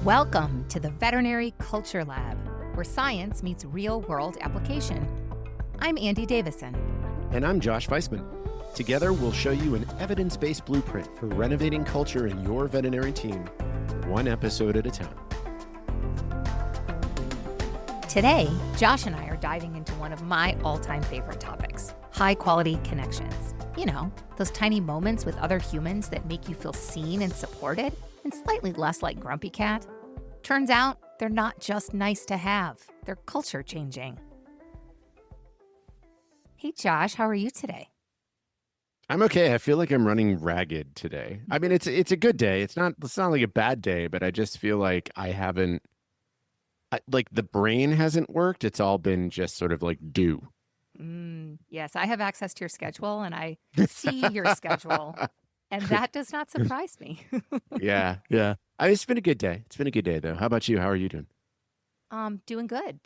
Welcome to the Veterinary Culture Lab, where science meets real-world application. I'm Andi Davison. And I'm Josh Weissman. Together, we'll show you an evidence-based blueprint for renovating culture in your veterinary team, one episode at a time. Today, Josh and I are diving into one of my all-time favorite topics, high-quality connections. You know, those tiny moments with other humans that make you feel seen and supported, and slightly less like Grumpy Cat. Turns out, they're not just nice to have, they're culture-changing. Hey, Josh, how are you today? I'm okay. I feel like I'm running ragged today. I mean, it's a good day. It's not like a bad day, but I just feel like like the brain hasn't worked. It's all been just sort of like due. Yes, I have access to your schedule, and I see your schedule, and that does not surprise me. Yeah. It's been a good day. It's been a good day, though. How about you? How are you doing? Doing good.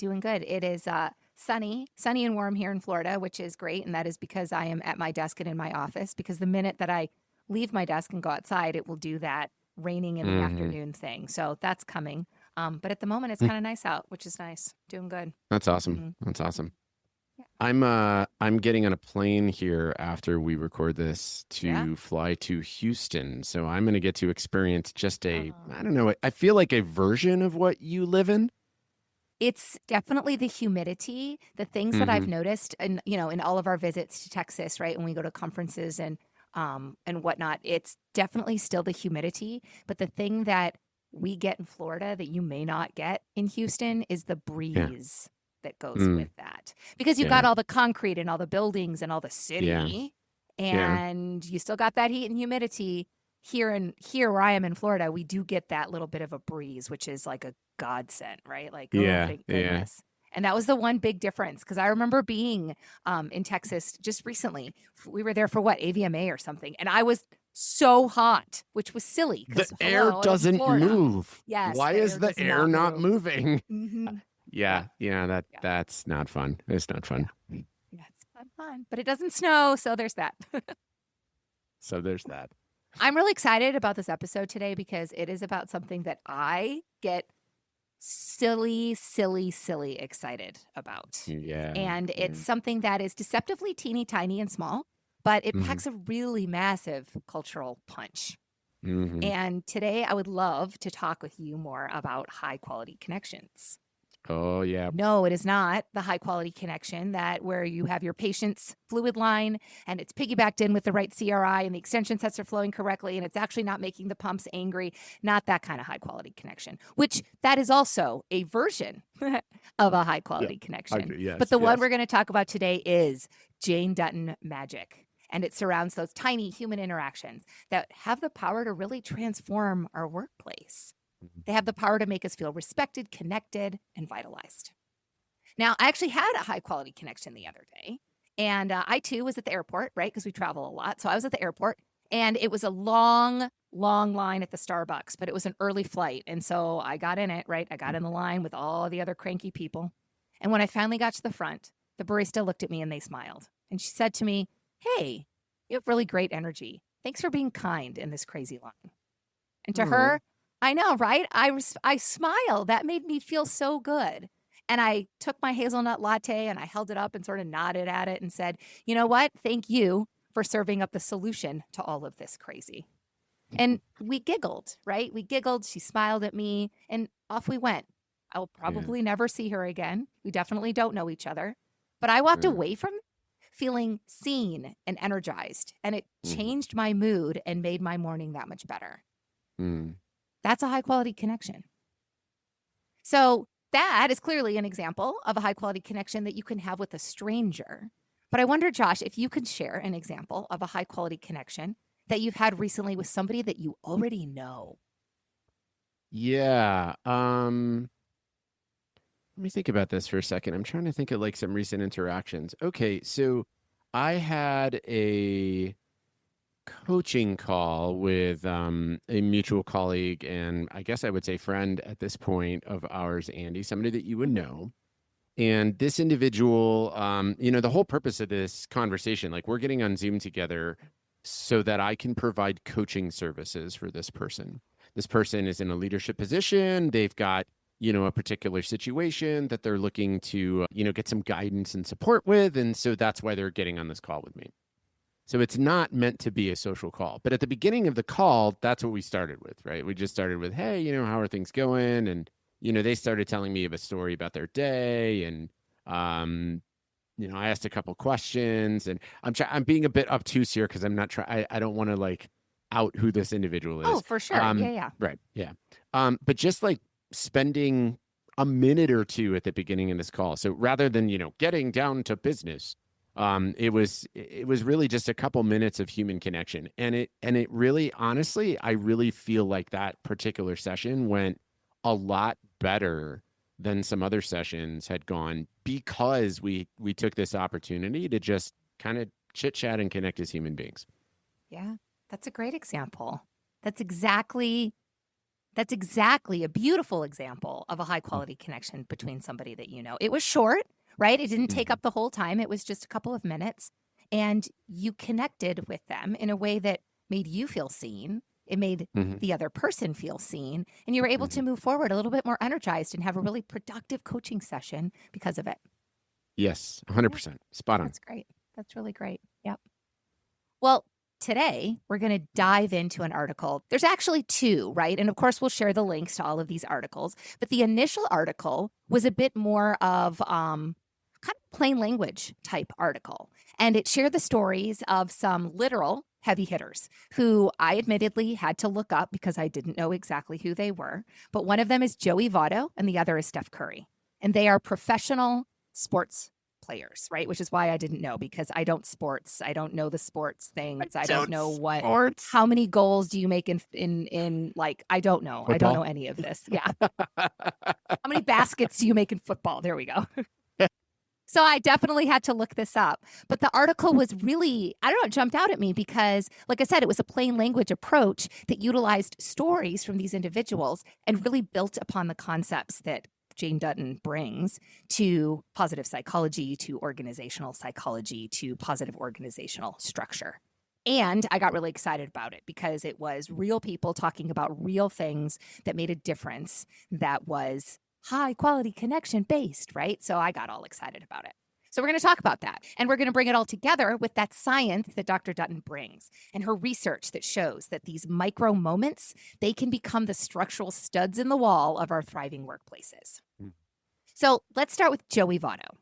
It is sunny and warm here in Florida, which is great, and that is because I am at my desk and in my office, because the minute that I leave my desk and go outside, it will do that raining in the afternoon thing. So that's coming. But at the moment, it's kind of nice out, which is nice. Doing good. That's awesome. That's awesome. Yeah. I'm getting on a plane here after we record this to fly to Houston. So I'm going to get to experience just I don't know, I feel like a version of what you live in. It's definitely the humidity, the things that I've noticed, and in all of our visits to Texas, right, when we go to conferences and whatnot, it's definitely still the humidity. But the thing that we get in Florida that you may not get in Houston is the breeze that goes with that, because you've got all the concrete and all the buildings and all the city, and you still got that heat and humidity. Here where I am in Florida, we do get that little bit of a breeze, which is like a godsend, right? Like, thank goodness. And that was the one big difference, because I remember being in Texas just recently. We were there for AVMA or something, and I was so hot, which was silly. The air doesn't move. Yes. Why is the air not moving? Mm-hmm. That's not fun. It's not fun. Yeah, it's fun. But it doesn't snow, so there's that. I'm really excited about this episode today, because it is about something that I get silly excited about. Yeah. And it's something that is deceptively teeny tiny and small, but it packs a really massive cultural punch. And today I would love to talk with you more about high quality connections. Oh, yeah. No, it is not the high quality connection where you have your patient's fluid line and it's piggybacked in with the right CRI and the extension sets are flowing correctly and it's actually not making the pumps angry. Not that kind of high quality connection, which that is also a version of a high quality connection. But the one we're going to talk about today is Jane Dutton magic. And it surrounds those tiny human interactions that have the power to really transform our workplace. They have the power to make us feel respected, connected, and vitalized. Now, I actually had a high-quality connection the other day, and I, too, was at the airport, right, because we travel a lot. So I was at the airport, and it was a long line at the Starbucks, but it was an early flight, and so I got in it, right? I got in the line with all the other cranky people, and when I finally got to the front, the barista looked at me, and they smiled, and she said to me, "Hey, you have really great energy. Thanks for being kind in this crazy line." And to her, I know, right? I smiled. That made me feel so good. And I took my hazelnut latte and I held it up and sort of nodded at it and said, "You know what? Thank you for serving up the solution to all of this crazy." And we giggled, right? We giggled. She smiled at me and off we went. I will probably never see her again. We definitely don't know each other. But I walked away from it feeling seen and energized. And it changed my mood and made my morning that much better. That's a high-quality connection. So that is clearly an example of a high-quality connection that you can have with a stranger. But I wonder, Josh, if you could share an example of a high-quality connection that you've had recently with somebody that you already know. Yeah. Let me think about this for a second. I'm trying to think of like some recent interactions. Okay, so I had a coaching call with a mutual colleague and I guess I would say friend at this point of ours, Andi, somebody that you would know. And this individual, the whole purpose of this conversation, like we're getting on Zoom together so that I can provide coaching services for this person. this person is in a leadership position. They've got, a particular situation that they're looking to, get some guidance and support with. And so that's why they're getting on this call with me. So it's not meant to be a social call. But at the beginning of the call, that's what we started with, right? We just started with, hey, how are things going? And, they started telling me of a story about their day. And, I asked a couple questions, and I'm being a bit obtuse here because I'm not trying. I don't want to like out who this individual is. Oh, for sure. Yeah. Right. Yeah. But just like spending a minute or two at the beginning of this call. So rather than, getting down to business, it was really just a couple minutes of human connection. And it really, honestly, I really feel like that particular session went a lot better than some other sessions had gone because we took this opportunity to just kind of chit chat and connect as human beings. Yeah, that's a great example. That's exactly a beautiful example of a high quality connection between somebody that you know. It was short, right? It didn't take up the whole time. It was just a couple of minutes. And you connected with them in a way that made you feel seen. It made the other person feel seen. And you were able to move forward a little bit more energized and have a really productive coaching session because of it. Yes, 100%. Spot on. That's great. That's really great. Yep. Well, today, we're going to dive into an article. There's actually two, right? And of course, we'll share the links to all of these articles. But the initial article was a bit more of kind of plain language type article. And it shared the stories of some literal heavy hitters who I admittedly had to look up because I didn't know exactly who they were. But one of them is Joey Votto and the other is Steph Curry. And they are professional sports players, right? Which is why I didn't know, because I don't sports. I don't know the sports things. I don't know how many goals do you make in like, I don't know. Football? I don't know any of this. Yeah. How many baskets do you make in football? There we go. So I definitely had to look this up. But the article was really, I don't know, it jumped out at me because, like I said, it was a plain language approach that utilized stories from these individuals and really built upon the concepts that Jane Dutton brings to positive psychology, to organizational psychology, to positive organizational structure. And I got really excited about it because it was real people talking about real things that made a difference, that was high quality connection based, right? So I got all excited about it. So we're going to talk about that. And we're going to bring it all together with that science that Dr. Dutton brings and her research that shows that these micro moments, they can become the structural studs in the wall of our thriving workplaces. So let's start with Joey Vato.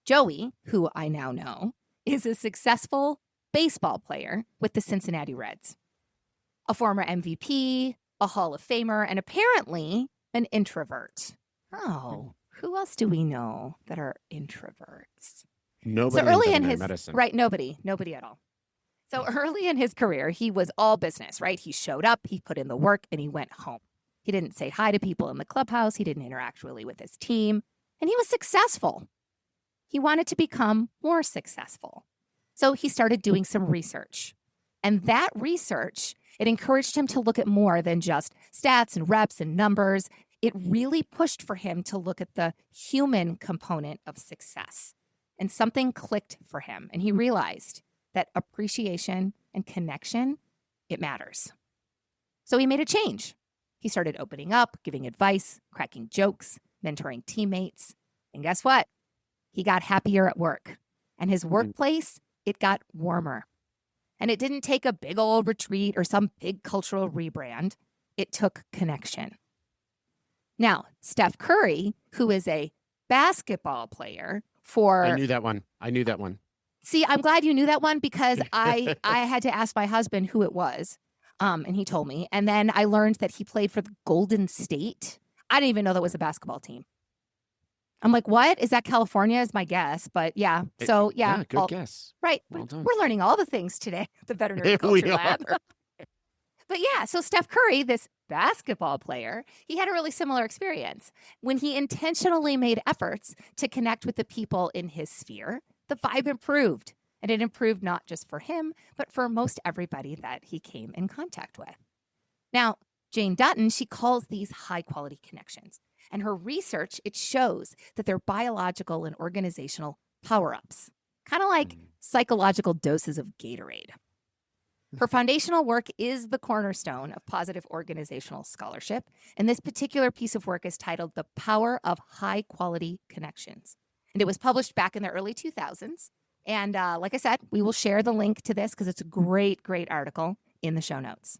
Joey, who I now know, is a successful baseball player with the Cincinnati Reds, a former MVP, a Hall of Famer, and apparently an introvert. Oh, who else do we know that are introverts? Nobody. So early in his medicine. Right, nobody at all. So early in his career, he was all business, right? He showed up, he put in the work, and he went home. He didn't say hi to people in the clubhouse. He didn't interact really with his team, and he was successful. He wanted to become more successful. So he started doing some research, and that research, it encouraged him to look at more than just stats and reps and numbers. It really pushed for him to look at the human component of success. And something clicked for him. And he realized that appreciation and connection, it matters. So he made a change. He started opening up, giving advice, cracking jokes, mentoring teammates. And guess what? He got happier at work. And his workplace, it got warmer. And it didn't take a big old retreat or some big cultural rebrand. It took connection. Now, Steph Curry, who is a basketball player for... I knew that one. See, I'm glad you knew that one because I had to ask my husband who it was, and he told me. And then I learned that he played for the Golden State. I didn't even know that was a basketball team. I'm like, what? Is that California is my guess, but yeah. So, yeah. Good guess. Right. Well done. We're learning all the things today at the Veterinary Culture Lab. But yeah, so Steph Curry, this basketball player, he had a really similar experience. When he intentionally made efforts to connect with the people in his sphere, the vibe improved. And it improved not just for him, but for most everybody that he came in contact with. Now, Jane Dutton, she calls these high-quality connections. And her research, it shows that they're biological and organizational power-ups, kind of like psychological doses of Gatorade. Her foundational work is the cornerstone of positive organizational scholarship. And this particular piece of work is titled The Power of High Quality Connections. And it was published back in the early 2000s. And like I said, we will share the link to this because it's a great, great article in the show notes.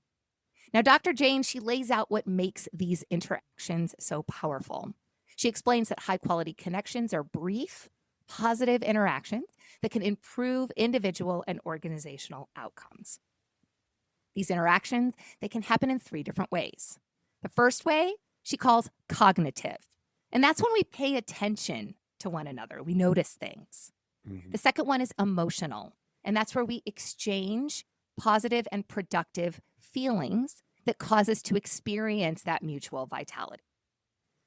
Now, Dr. Jane, she lays out what makes these interactions so powerful. She explains that high quality connections are brief, positive interactions that can improve individual and organizational outcomes. These interactions, they can happen in 3 different ways. The first way, she calls cognitive. And that's when we pay attention to one another. We notice things. Mhm. The second one is emotional. And that's where we exchange positive and productive feelings that cause us to experience that mutual vitality.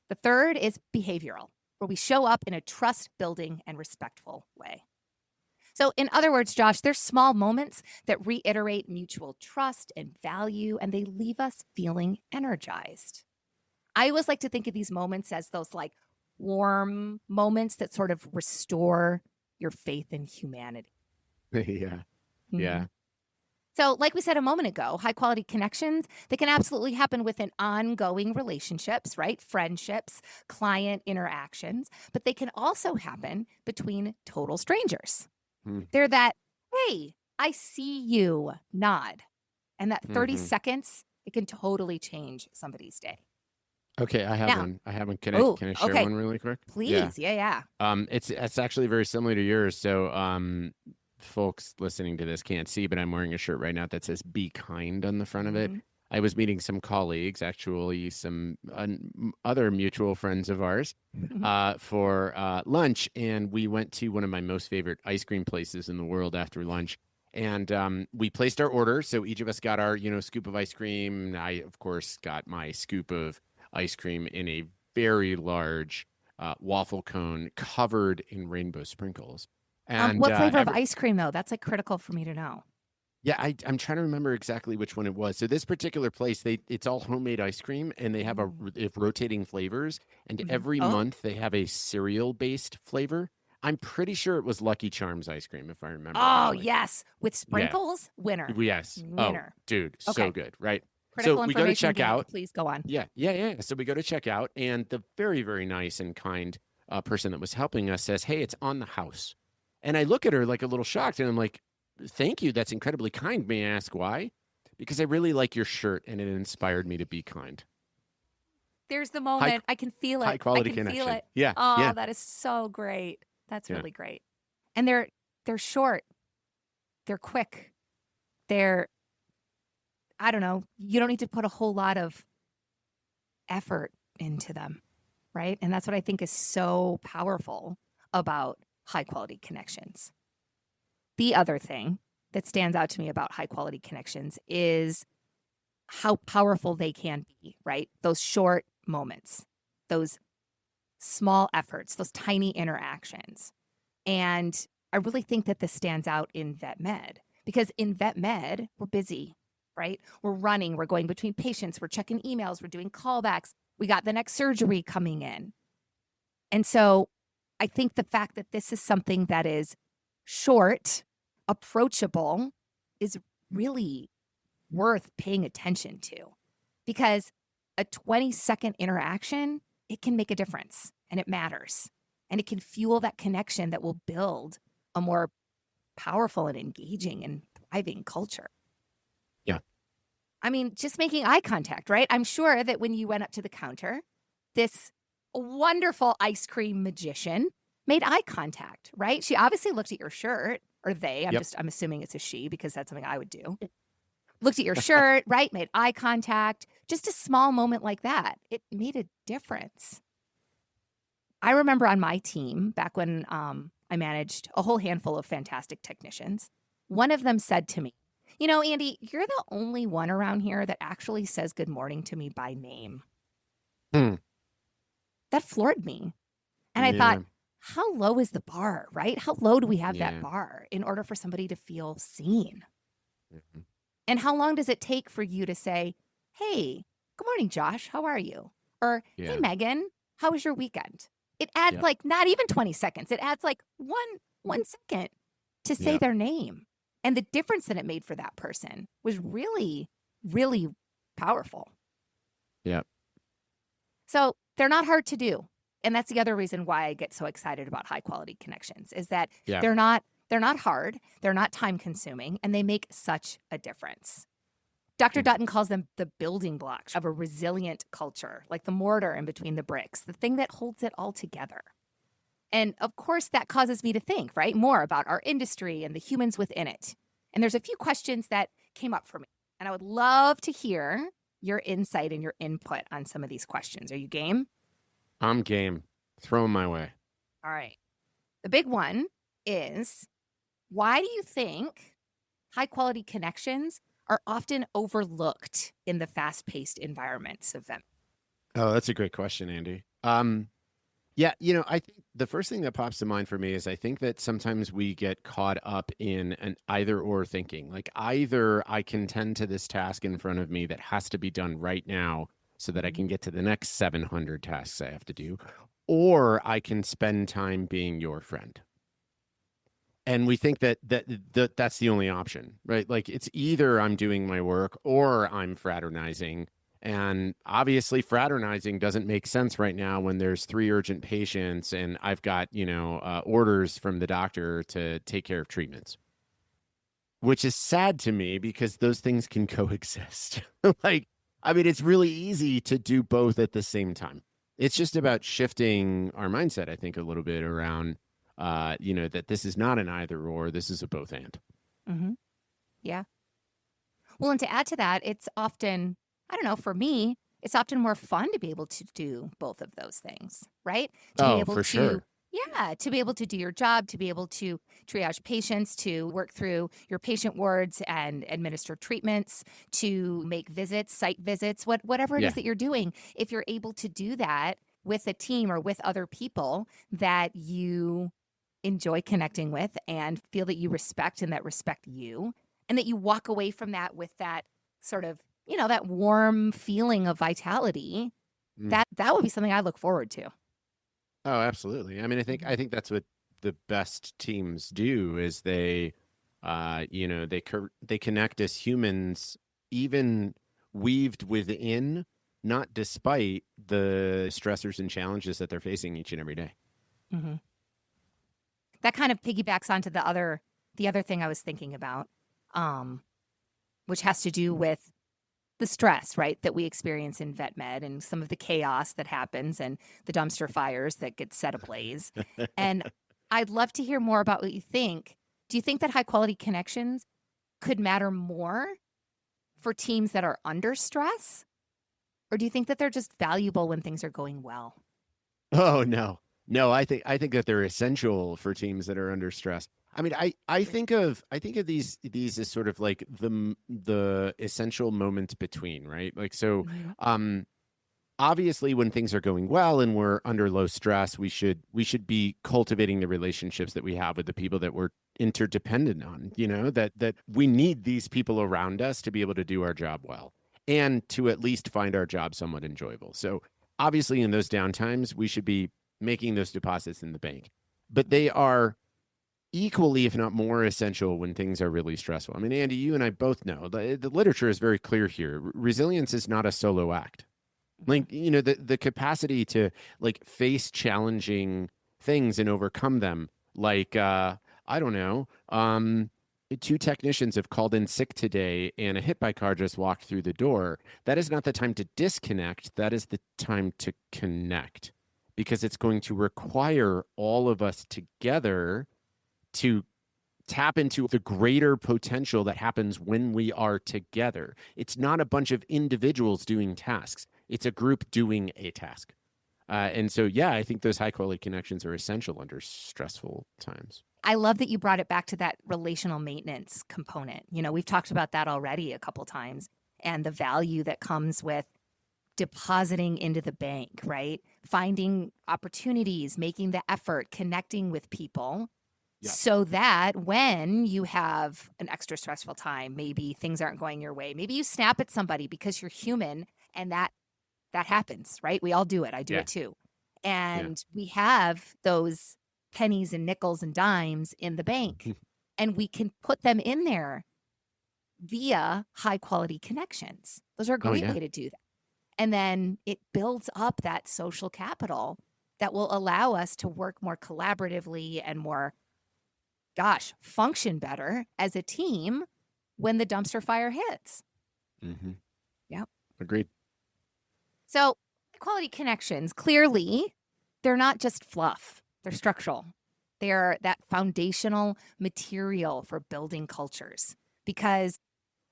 The third is behavioral, where we show up in a trust-building and respectful way. So in other words, Josh, there's small moments that reiterate mutual trust and value, and they leave us feeling energized. I always like to think of these moments as those like warm moments that sort of restore your faith in humanity. Yeah. Yeah. So like we said a moment ago, high quality connections, they can absolutely happen within ongoing relationships, right? Friendships, client interactions, but they can also happen between total strangers. Hmm. They're that, hey, I see you nod. And that 30 Mhm. seconds, it can totally change somebody's day. Okay, I have Now, one. I have one. oh, Can I share okay. one really quick? Yeah. Please. Yeah. It's actually very similar to yours. So, folks listening to this can't see, but I'm wearing a shirt right now that says "Be kind" on the front of it. Mhm. I was meeting some colleagues, actually some other mutual friends of ours, for lunch, and we went to one of my most favorite ice cream places in the world after lunch. And we placed our order, so each of us got our, scoop of ice cream. I, of course, got my scoop of ice cream in a very large waffle cone covered in rainbow sprinkles. And What flavor of ice cream, though? That's like critical for me to know. yeah, I'm trying to remember exactly which one it was. So this particular place, it's all homemade ice cream, and they have they have rotating flavors. And every Oh, month they have a cereal-based flavor. I'm pretty sure it was Lucky Charms ice cream, if I remember oh rightly. yes. With Yeah. sprinkles, winner. Yes. Oh, Winner. dude, Okay. so good, right? So Critical we go to information check gained. out. Please go on. Yeah. So we go to check out, and the very, very nice and kind person that was helping us says, "Hey, it's on the house." And I look at her like a little shocked, and I'm like, "Thank you. That's incredibly kind. May I ask why?" Because I really like your shirt, and it inspired me to be kind. There's the High moment. I can feel high it. I quality can feel connection. it. Yeah. Oh, Yeah. that is so great. That's Yeah. really great. And they're short. They're quick. They're, I don't know, you don't need to put a whole lot of effort into them, right? And that's what I think is so powerful about high quality connections. The other thing that stands out to me about high quality connections is how powerful they can be, right? Those short moments, those small efforts, those tiny interactions. And I really think that this stands out in vet med because in vet med, we're busy, right? We're running, we're going between patients, we're checking emails, we're doing callbacks. We got the next surgery coming in. And so I think the fact that this is something that is short, approachable, is really worth paying attention to because a 20-second interaction, it can make a difference and it matters. And it can fuel that connection that will build a more powerful and engaging and thriving culture. Yeah. I mean, just making eye contact, right? I'm sure that when you went up to the counter, this wonderful ice cream magician made eye contact, right? She obviously looked at your shirt, or they, Yep. I'm assuming it's a she because that's something I would do. Looked at your shirt, right? Made eye contact. Just a small moment like that. It made a difference. I remember on my team, back when I managed a whole handful of fantastic technicians, one of them said to me, you know, Andi, you're the only one around here that actually says good morning to me by name. Hmm. That floored me. And I thought, how low is the bar, right? How low do we have that bar in order for somebody to feel seen? Mhm. And how long does it take for you to say, hey, good morning, Josh, how are you? Or, hey, Megan, how was your weekend? It adds like not even 20 seconds. It adds like one second to say their name. And the difference that it made for that person was really, really powerful. Yeah. So they're not hard to do. And that's the other reason why I get so excited about high quality connections is that Yeah. they're not hard, they're not time consuming, and they make such a difference. Dr. Dutton calls them the building blocks of a resilient culture, like the mortar in between the bricks, the thing that holds it all together. And of course, that causes me to think, right, more about our industry and the humans within it. And there's a few questions that came up for me, and I would love to hear your insight and your input on some of these questions. Are you game? I'm game. Throw 'em my way. All right. The big one is, why do you think high quality connections are often overlooked in the fast paced environments of them? Oh, that's a great question, Andy. Yeah, I think the first thing that pops to mind for me is I think that sometimes we get caught up in an either or thinking. Like either I can tend to this task in front of me that has to be done right now so that I can get to the next 700 tasks I have to do, or I can spend time being your friend. And we think that that's the only option, right? Like it's either I'm doing my work or I'm fraternizing. And obviously, fraternizing doesn't make sense right now when there's 3 urgent patients and I've got, orders from the doctor to take care of treatments, which is sad to me because those things can coexist. Like, I mean, it's really easy to do both at the same time. It's just about shifting our mindset, I think, a little bit around, that this is not an either or, this is a both and. Mm-hmm. Yeah. Well, and to add to that, it's often, I don't know, for me, it's often more fun to be able to do both of those things, right? To be Oh, able for sure. yeah, to be able to do your job, to be able to triage patients, to work through your patient wards and administer treatments, to make visits, site visits, whatever it is Yeah. that you're doing. If you're able to do that with a team or with other people that you enjoy connecting with and feel that you respect and that respect you, and that you walk away from that with that sort of, that warm feeling of vitality, Mm. that would be something I look forward to. Oh, absolutely. I mean, I think that's what the best teams do is they connect as humans, even weaved within, not despite the stressors and challenges that they're facing each and every day. Mm-hmm. That kind of piggybacks onto the other thing I was thinking about, which has to do with the stress, right, that we experience in vet med and some of the chaos that happens and the dumpster fires that get set ablaze. And I'd love to hear more about what you think. Do you think that high quality connections could matter more for teams that are under stress? Or do you think that they're just valuable when things are going well? Oh no. No, I think that they're essential for teams that are under stress. I mean, I think of these as sort of like the essential moments between, right? Like so Mhm. obviously when things are going well and we're under low stress, we should be cultivating the relationships that we have with the people that we're interdependent on, that we need these people around us to be able to do our job well and to at least find our job somewhat enjoyable. So obviously in those downtimes, we should be making those deposits in the bank. But they are equally, if not more essential when things are really stressful. I mean, Andy, you and I both know the literature is very clear here. Resilience is not a solo act. Like, the capacity to like face challenging things and overcome them. Like, I don't know, 2 technicians have called in sick today and a hit by car just walked through the door. That is not the time to disconnect. That is the time to connect because it's going to require all of us together to tap into the greater potential that happens when we are together. It's not a bunch of individuals doing tasks. It's a group doing a task. And so, yeah, I think those high quality connections are essential under stressful times. I love that you brought it back to that relational maintenance component. We've talked about that already a couple times and the value that comes with depositing into the bank, right? Finding opportunities, making the effort, connecting with people Yeah. so that when you have an extra stressful time, maybe things aren't going your way, maybe you snap at somebody because you're human and that happens, right? We all do it. I do Yeah. it too. Yeah. And we have those pennies and nickels and dimes in the bank. And we can put them in there via high quality connections. Those are a Oh, great yeah. way to do that. And then it builds up that social capital that will allow us to work more collaboratively and more, function better as a team when the dumpster fire hits. Mm-hmm. Yep. Agreed. So, quality connections, clearly, they're not just fluff, they're structural. They're that foundational material for building cultures because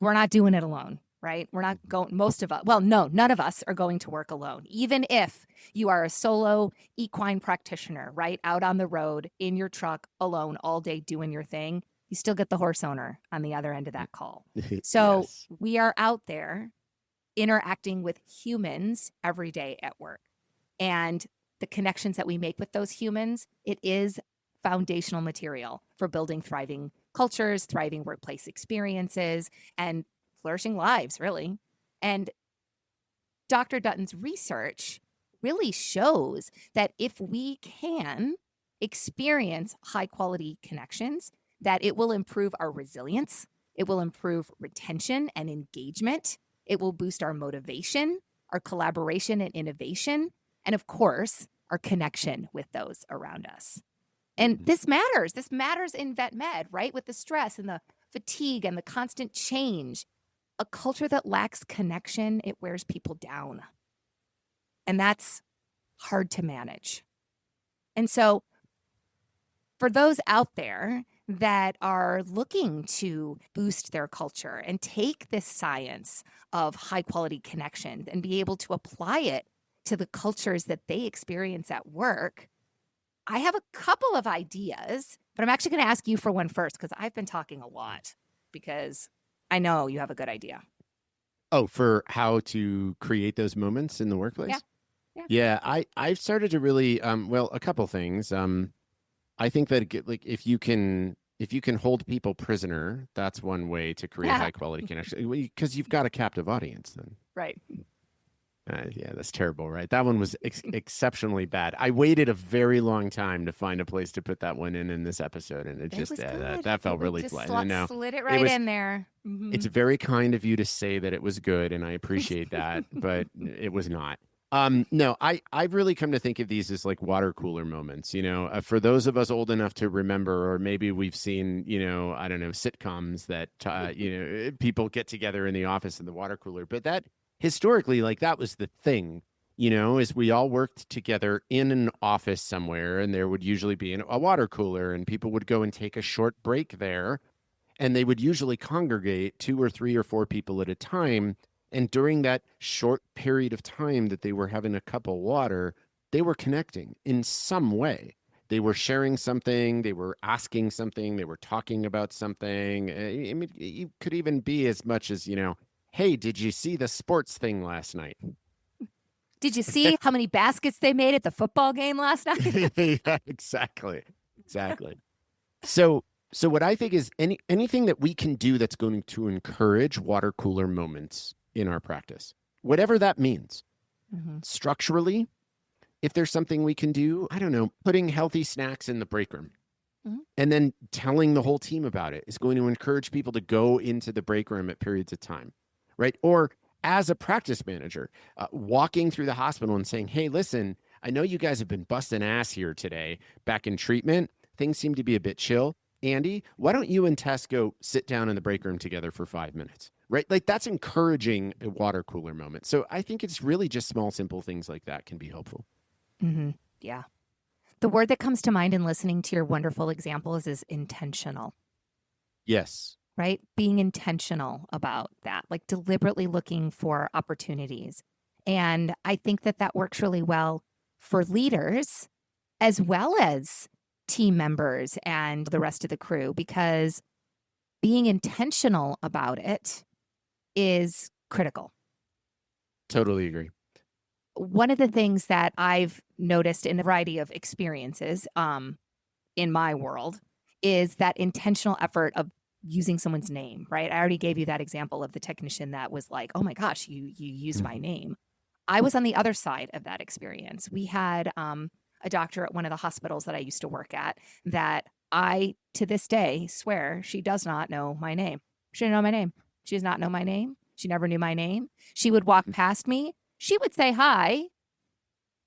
we're not doing it alone, right? We're not going, most of us, well, no, none of us are going to work alone. Even if you are a solo equine practitioner, right? Out on the road in your truck alone all day doing your thing, you still get the horse owner on the other end of that call. So Yes. we are out there interacting with humans every day at work. And the connections that we make with those humans, it is foundational material for building thriving cultures, thriving workplace experiences, and flourishing lives, really. And Dr. Dutton's research really shows that if we can experience high quality connections, that it will improve our resilience, it will improve retention and engagement, it will boost our motivation, our collaboration and innovation, and of course, our connection with those around us. And this matters. This matters in vet med, right? With the stress and the fatigue and the constant change. A culture that lacks connection, it wears people down. And that's hard to manage. And so, for those out there that are looking to boost their culture and take this science of high quality connections and be able to apply it to the cultures that they experience at work, I have a couple of ideas, but I'm actually going to ask you for one first because I've been talking a lot because I know you have a good idea. Oh, for how to create those moments in the workplace? Yeah. Yeah, I've started to really well, a couple things. I think that like if you can hold people prisoner, that's one way to create high quality connection because you've got a captive audience then. Right. Yeah, that's terrible, right? That one was exceptionally bad. I waited a very long time to find a place to put that one in this episode, and it just was good. that felt It really just flat. No, slid it right in there. it's very kind of you to say that it was good, and I appreciate that, but it was not. No, I've really come to think of these as like water cooler moments, for those of us old enough to remember, or maybe we've seen, I don't know, sitcoms that, people get together in the office in the water cooler, but that historically, like that was the thing, is we all worked together in an office somewhere and there would usually be a water cooler and people would go and take a short break there and they would usually congregate 2 or 3 or 4 people at a time. And during that short period of time that they were having a cup of water, they were connecting in some way. They were sharing something, they were asking something, they were talking about something. I mean, it could even be as much as, hey, did you see the sports thing last night? Did you see how many baskets they made at the football game last night? Yeah, exactly. So what I think is anything that we can do that's going to encourage water cooler moments in our practice, whatever that means. Structurally, if there's something we can do, I don't know, putting healthy snacks in the break room and then telling the whole team about it is going to encourage people to go into the break room at periods of time, right? Or as a practice manager, walking through the hospital and saying, hey, listen, I know you guys have been busting ass here today back in treatment. Things seem to be a bit chill. Andy, why don't you and Tess go sit down in the break room together for 5 minutes, right? Like that's encouraging a water cooler moment. So I think it's really just small, simple things like that can be helpful. Yeah. The word that comes to mind in listening to your wonderful examples is intentional. Yes. Right? Being intentional about that, like deliberately looking for opportunities. And I think that works really well for leaders as well as team members and the rest of the crew, because being intentional about it is critical. Totally agree. One of the things that I've noticed in a variety of experiences in my world is that intentional effort of using someone's name, right? I already gave you that example of the technician that was like, oh my gosh, you used my name. I was on the other side of that experience. We had a doctor at one of the hospitals that I used to work at that I, to this day, swear she does not know my name. She didn't know my name. She does not know my name. She never knew my name. She would walk past me. She would say hi,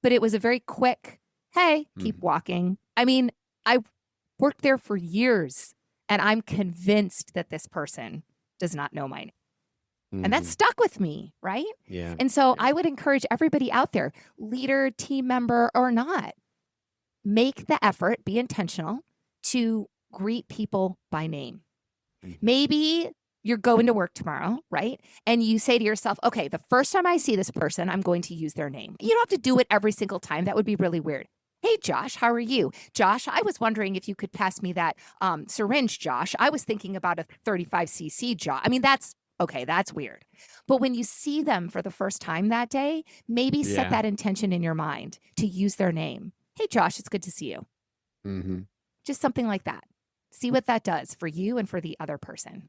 but it was a very quick, hey, keep Mhm. walking. I mean, I worked there for years, and I'm convinced that this person does not know my name. And that Mhm. stuck with me, right? Yeah. And so Yeah. I would encourage everybody out there, leader, team member, or not, make the effort, be intentional to greet people by name. Mhm. Maybe you're going to work tomorrow, right? And you say to yourself, okay, the first time I see this person, I'm going to use their name. You don't have to do it every single time. That would be really weird. Hey, Josh, how are you? Josh, I was wondering if you could pass me that syringe, Josh. I was thinking about a 35cc, Josh. I mean, that's okay, that's weird. But when you see them for the first time that day, maybe set Yeah. that intention in your mind to use their name. Hey, Josh, it's good to see you. Mhm. Just something like that. See what that does for you and for the other person.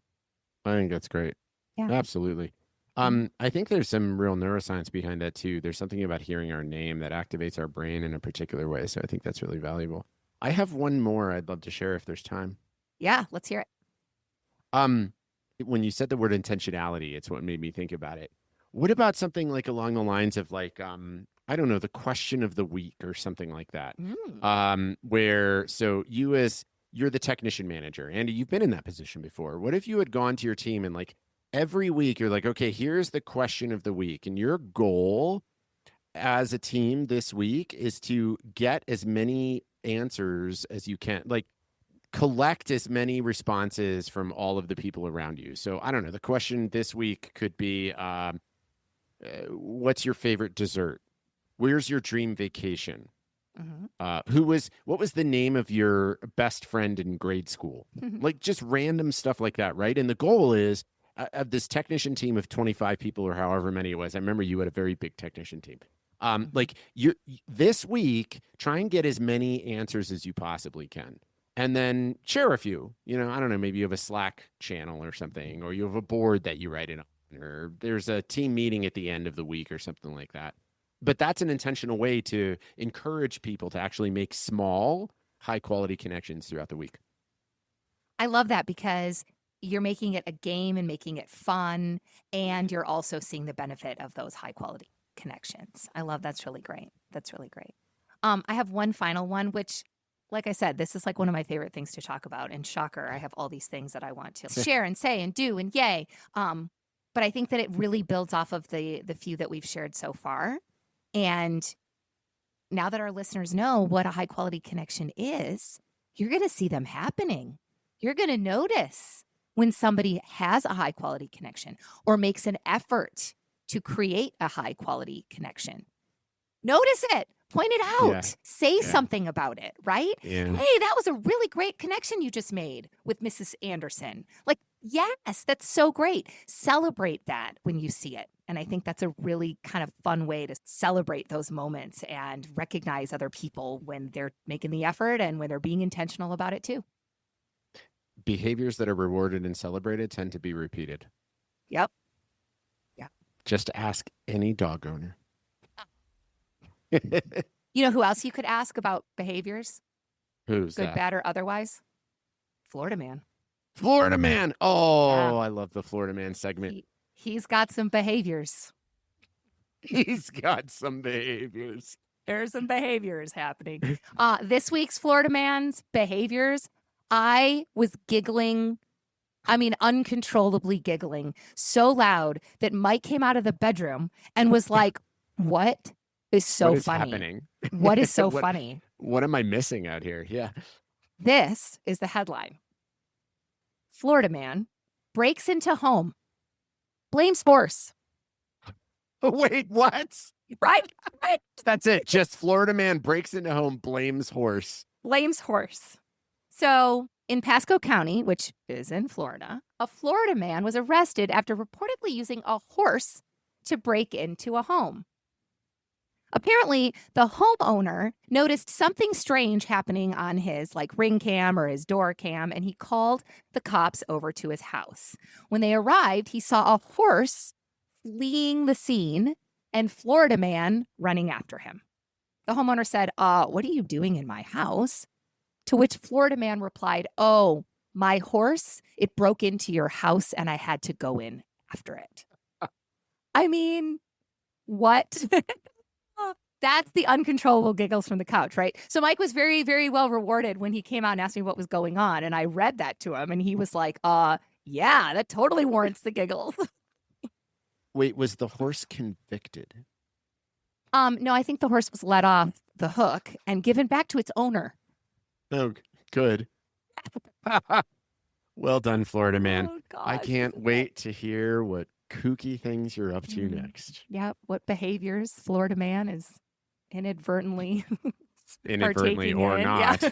I think that's great. Yeah. Absolutely. Mhm. I think there's some real neuroscience behind that too. There's something about hearing our name that activates our brain in a particular way. So I think that's really valuable. I have one more I'd love to share if there's time. Yeah, let's hear it. Um, when you said the word intentionality, it's what made me think about it. What about something like along the lines of like, I don't know, the question of the week or something like that? Mm. Where so you as you're the technician manager, Andy, you've been in that position before. What if you had gone to your team and like every week you're like, okay, here's the question of the week, and your goal as a team this week is to get as many answers as you can. Like collect as many responses from all of the people around you. So I don't know. The question this week could be, what's your favorite dessert? Where's your dream vacation? Mhm. What was the name of your best friend in grade school? Like just random stuff like that, right? And the goal is of this technician team of 25 people or however many it was. I remember you had a very big technician team. Mhm. Like you this week, try and get as many answers as you possibly can. And then share a few. I don't know, maybe you have a Slack channel or something, or you have a board that you write in on, or there's a team meeting at the end of the week or something like that. But that's an intentional way to encourage people to actually make small, high quality connections throughout the week. I love that because you're making it a game and making it fun, and you're also seeing the benefit of those high quality connections. I love that's really great. That's really great. I have one final one, which, like I said, this is like one of my favorite things to talk about. And shocker, I have all these things that I want to share and say and do and yay. But I think that it really builds off of the few that we've shared so far. And now that our listeners know what a high quality connection is, you're going to see them happening. You're going to notice when somebody has a high quality connection or makes an effort to create a high quality connection. Notice it, point it Yeah. out, say Yeah. something about it, right? Yeah. Hey, that was a really great connection you just made with Mrs. Anderson. Like, yes, that's so great. Celebrate that when you see it. And I think that's a really kind of fun way to celebrate those moments and recognize other people when they're making the effort and when they're being intentional about it too. Behaviors that are rewarded and celebrated tend to be repeated. Yep. Yeah. Just ask any dog owner. You know who else you could ask about behaviors, Who's good, that? bad, or otherwise? Florida man. Florida man. Yeah. Oh, I love the Florida man segment. He's got some behaviors. He's got some behaviors. There's some behaviors happening. This week's Florida man's behaviors, I was giggling. I mean, uncontrollably giggling so loud that Mike came out of the bedroom and was like, "What is What so is funny? happening? What is so what funny?" what am I missing out here? Yeah. This is the headline. Florida man breaks into home, blames horse. Wait, what? Right? Right. That's it. Just Florida man breaks into home, blames horse. Blames horse. So, in Pasco County, which is in Florida, a Florida man was arrested after reportedly using a horse to break into a home. Apparently, the homeowner noticed something strange happening on his ring cam or his door cam, and he called the cops over to his house. When they arrived, he saw a horse fleeing the scene and Florida man running after him. The homeowner said, "What are you doing in my house?" To which Florida man replied, "Oh, my horse, it broke into your house and I had to go in after it." I mean, what? That's the uncontrollable giggles from the couch, right? So Mike was very, very well rewarded when he came out and asked me what was going on. And I read that to him and he was like, yeah, that totally warrants the giggles. Wait, was the horse convicted? No, I think the horse was let off the hook and given back to its owner. Oh, good. Well done, Florida man. Oh, gosh, I can't wait to hear what kooky things you're up to next. Yeah, what behaviors Florida man is inadvertently Inadvertently or in. not. Yeah.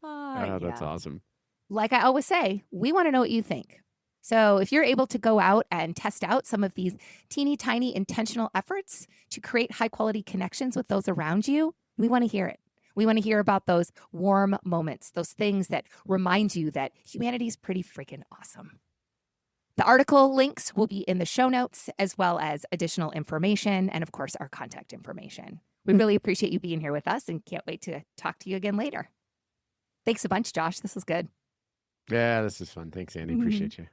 Oh, that's awesome. Like I always say, we want to know what you think. So if you're able to go out and test out some of these teeny tiny intentional efforts to create high quality connections with those around you, we want to hear it. We want to hear about those warm moments, those things that remind you that humanity is pretty freaking awesome. The article links will be in the show notes, as well as additional information and, of course, our contact information. We really appreciate you being here with us and can't wait to talk to you again later. Thanks a bunch, Josh. This was good. Yeah, this is fun. Thanks, Andi. Appreciate you.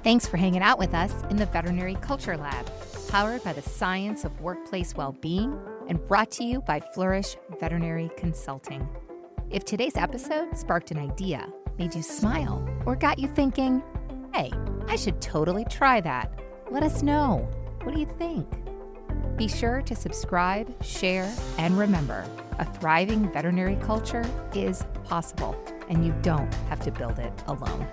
Thanks for hanging out with us in the Veterinary Culture Lab, powered by the science of workplace well-being and brought to you by Flourish Veterinary Consulting. If today's episode sparked an idea, made you smile, or got you thinking, hey, I should totally try that, let us know. What do you think? Be sure to subscribe, share, and remember, a thriving veterinary culture is possible, and you don't have to build it alone.